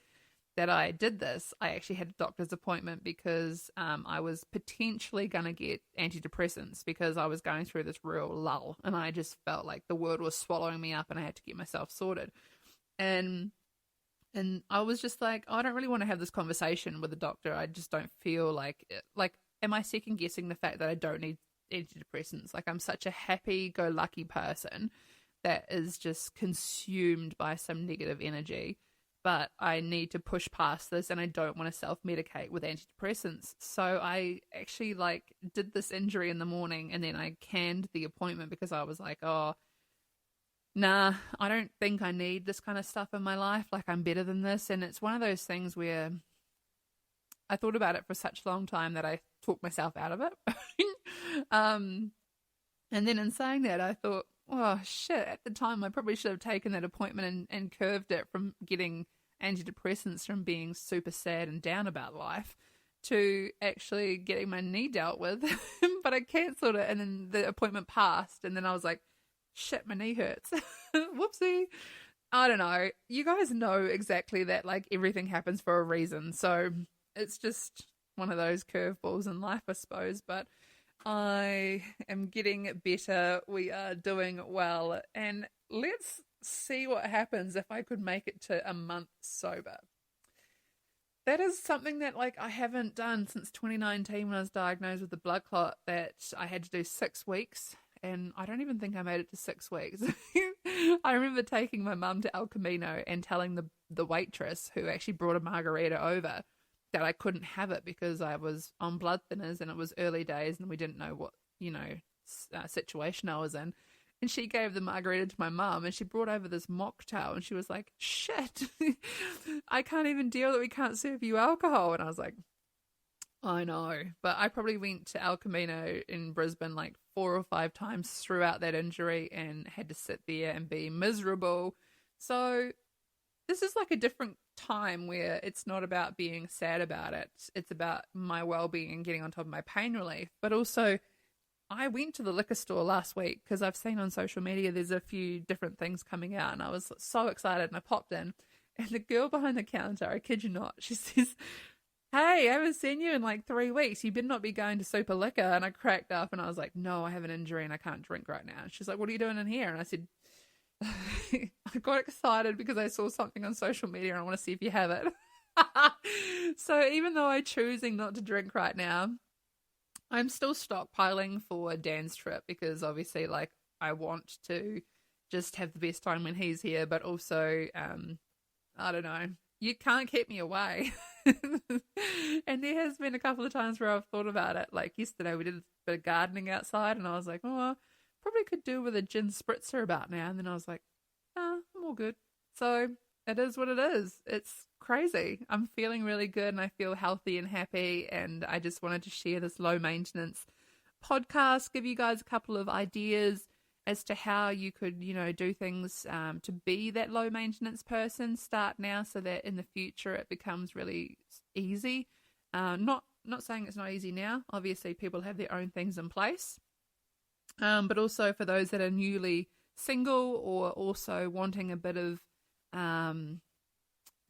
that I did this, I actually had a doctor's appointment because I was potentially going to get antidepressants because I was going through this real lull and I just felt like the world was swallowing me up and I had to get myself sorted. And I was just like, I don't really want to have this conversation with the doctor. I just don't feel like it. Like, am I second guessing the fact that I don't need antidepressants? Like, I'm such a happy-go-lucky person that is just consumed by some negative energy, but I need to push past this and I don't want to self-medicate with antidepressants. So I actually like did this injury in the morning and then I canned the appointment because I was like, oh, nah, I don't think I need this kind of stuff in my life. Like, I'm better than this. And it's one of those things where I thought about it for such a long time that I talked myself out of it. And then in saying that, I thought, oh, shit, at the time I probably should have taken that appointment and curved it from getting antidepressants from being super sad and down about life to actually getting my knee dealt with. But I cancelled it and then the appointment passed and then I was like, shit, my knee hurts. Whoopsie. I don't know. You guys know exactly that, like, everything happens for a reason. So it's just one of those curveballs in life, I suppose. But I am getting better. We are doing well. And let's see what happens if I could make it to a month sober. That is something that, like, I haven't done since 2019 when I was diagnosed with the blood clot, that I had to do 6 weeks. And I don't even think I made it to 6 weeks. I remember taking my mum to El Camino and telling the waitress who actually brought a margarita over that I couldn't have it because I was on blood thinners and it was early days and we didn't know what, situation I was in. And she gave the margarita to my mum and she brought over this mocktail and she was like, shit, I can't even deal that we can't serve you alcohol. And I was like, I know, but I probably went to El Camino in Brisbane like 4 or 5 times throughout that injury and had to sit there and be miserable. So this is like a different time where it's not about being sad about it. It's about my well-being and getting on top of my pain relief. But also, I went to the liquor store last week because I've seen on social media there's a few different things coming out and I was so excited and I popped in and the girl behind the counter, I kid you not, she says, hey, I haven't seen you in like 3 weeks. You better not be going to Super Liquor. And I cracked up and I was like, no, I have an injury and I can't drink right now. And she's like, what are you doing in here? And I said, I got excited because I saw something on social media and I want to see if you have it. So even though I'm choosing not to drink right now, I'm still stockpiling for Dan's trip because obviously, like, I want to just have the best time when he's here, but also, I don't know, you can't keep me away. And there has been a couple of times where I've thought about it. Like yesterday we did a bit of gardening outside and I was like, oh, I probably could do with a gin spritzer about now. And then I was like, I'm all good. So it is what it is. It's crazy. I'm feeling really good and I feel healthy and happy. And I just wanted to share this low maintenance podcast, give you guys a couple of ideas as to how you could, do things to be that low maintenance person. Start now so that in the future it becomes really easy. Not saying it's not easy now. Obviously, people have their own things in place. But also for those that are newly single or also wanting a bit of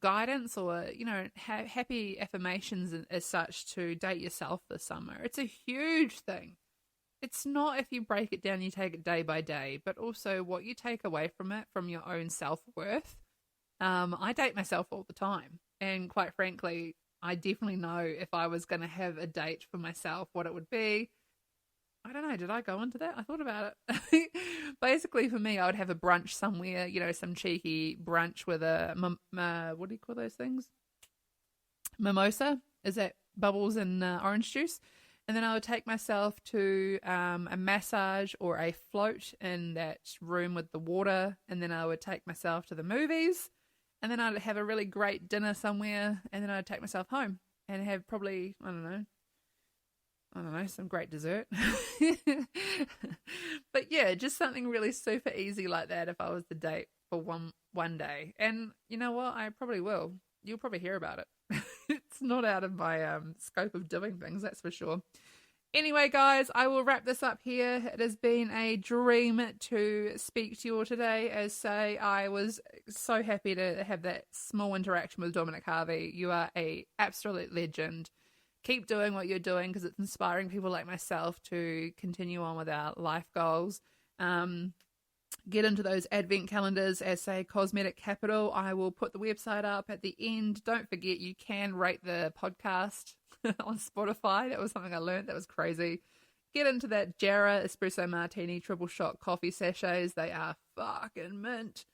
guidance or, happy affirmations as such to date yourself this summer. It's a huge thing. It's not if you break it down, you take it day by day, but also what you take away from it, from your own self-worth. I date myself all the time. And quite frankly, I definitely know if I was going to have a date for myself, what it would be. I don't know. Did I go into that? I thought about it. Basically, for me, I would have a brunch somewhere, some cheeky brunch with a, what do you call those things? Mimosa. Is that bubbles and orange juice? And then I would take myself to a massage or a float in that room with the water. And then I would take myself to the movies. And then I'd have a really great dinner somewhere. And then I'd take myself home and have probably, I don't know, some great dessert. But yeah, just something really super easy like that if I was to date for one day. And you know what? I probably will. You'll probably hear about it. It's not out of my scope of doing things, that's for sure. Anyway, guys, I will wrap this up here. It has been a dream to speak to you all today. As say, I was so happy to have that small interaction with Dominic Harvey. You are a absolute legend. Keep doing what you're doing because it's inspiring people like myself to continue on with our life goals. Get into those advent calendars as say Cosmetic Capital. I will put the website up at the end. Don't forget you can rate the podcast on Spotify. That was something I learned. That was crazy. Get into that Jarrah Espresso Martini triple shot coffee sachets. They are fucking mint.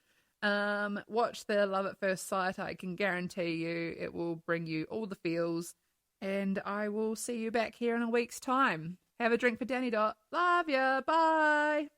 Watch the Love at First Sight. I can guarantee you it will bring you all the feels. And I will see you back here in a week's time. Have a drink for Danny Dot. Love ya. Bye.